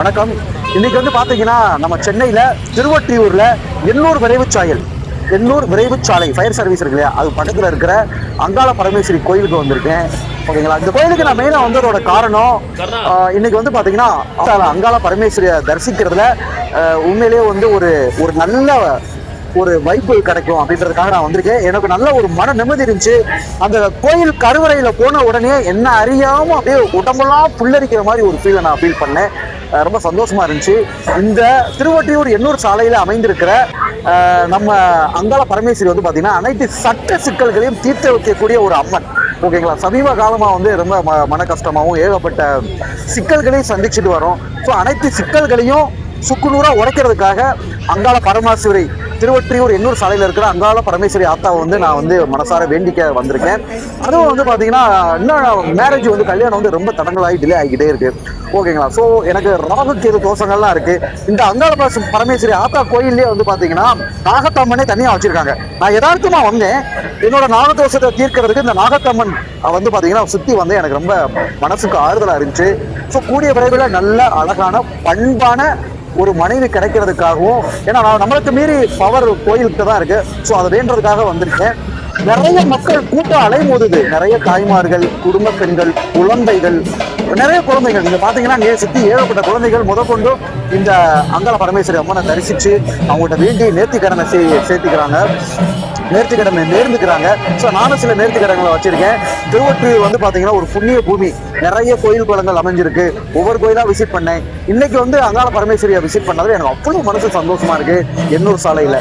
வணக்கம். இன்னைக்கு பாத்தீங்கன்னா நம்ம சென்னையில திருவொற்றியூர்ல எண்ணூர் விரைவு சாலை ஃபயர் சர்வீஸ் இருக்கு இல்லையா, அது பக்கத்துல இருக்கிற அங்காள பரமேஸ்வரி கோயிலுக்கு வந்திருக்கேன். ஓகேங்களா, இந்த கோயிலுக்கு நான் மெயினா வந்ததோட காரணம் இன்னைக்கு பாத்தீங்கன்னா அங்காள பரமேஸ்வரியை தரிசிக்கிறதுல உண்மையிலேயே ஒரு நல்ல ஒரு வைப்பு கிடைக்கும் அப்படின்றதுக்காக நான் வந்திருக்கேன். எனக்கு நல்ல ஒரு மன நிம்மதி இருந்துச்சு. அந்த கோயில் கருவறையில போன உடனே என்ன அறியாம அப்படியே உடம்பெல்லாம் புல்லரிக்கிற மாதிரி ஒரு ஃபீலை நான் ஃபீல் பண்ணேன். ரொம்ப சந்தோஷமா இருந்துச்சு. இந்த திருவொற்றியூர் எண்ணூர் சாலையில அமைந்திருக்கிற நம்ம அங்காள பரமேஸ்வரி பாத்தீங்கன்னா அனைத்து சட்ட சிக்கல்களையும் தீர்த்து வைக்கக்கூடிய ஒரு அம்மன். ஓகேங்களா, சமீப காலமா ரொம்ப மன கஷ்டமாகவும் ஏகப்பட்ட சிக்கல்களையும் சந்திச்சுட்டு வரோம். ஸோ அனைத்து சிக்கல்களையும் சுக்குநூறா உடைக்கிறதுக்காக அங்காள பரமேஸ்வரி திருவொற்றியூர் எண்ணூர் சாலையில் இருக்கிற அங்காள பரமேஸ்வரி ஆத்தாவை நான் மனசார வேண்டிக்க வந்திருக்கேன். அதுவும் பாத்தீங்கன்னா இன்னும் மேரேஜ் கல்யாணம் ரொம்ப தடங்களாகி டிலே ஆகிக்கிட்டே இருக்கு. ஓகேங்களா, ஸோ எனக்கு ராகு கேது தோஷங்கள்லாம் இருக்கு. இந்த அங்காள பரமேஸ்வரி ஆத்தா கோயிலே பாத்தீங்கன்னா நாகத்தம்மனே தனியா வச்சிருக்காங்க. நான் யதார்த்தமா வந்தேன். என்னோட நாகதோஷத்தை தீர்க்கிறதுக்கு இந்த நாகத்தம்மன் பாத்தீங்கன்னா சுத்தி எனக்கு ரொம்ப மனசுக்கு ஆறுதலா இருந்துச்சு. ஸோ கூடிய விரைவில் நல்ல அழகான பண்பான ஒரு மனைவி கிடைக்கிறதுக்காகவும், ஏன்னா நம்மளுக்கு மீறி பவர் கோயிலுக்கு தான் இருக்கு. ஸோ அதை வேண்டதுக்காக வந்திருக்கேன். நிறைய மக்கள் கூட்டம் அலைமோதுது. நிறைய தாய்மார்கள், குடும்ப பெண்கள், குழந்தைகள், நிறைய குழந்தைகள் நீங்க பாத்தீங்கன்னா சுத்தி ஏகப்பட்ட குழந்தைகள் முதற்கொண்டு இந்த அங்காள பரமேஸ்வரி அம்மனை தரிசிச்சு அவங்கள்ட்ட வேண்டி நேர்த்திக்கடனை நேர்ந்துக்கிறாங்க. ஸோ நானும் சில நேர்த்திக்கடங்களை வச்சிருக்கேன். திருவொற்றியூர் பாத்தீங்கன்னா ஒரு புண்ணிய பூமி. நிறைய கோயில் குளங்கள் அமைஞ்சிருக்கு. ஒவ்வொரு கோயிலா விசிட் பண்ணேன். இன்னைக்கு அங்காள பரமேஸ்வரியை விசிட் பண்ணது எனக்கு அவ்வளவு மனசு சந்தோஷமா இருக்கு. எண்ணூர் சாலையில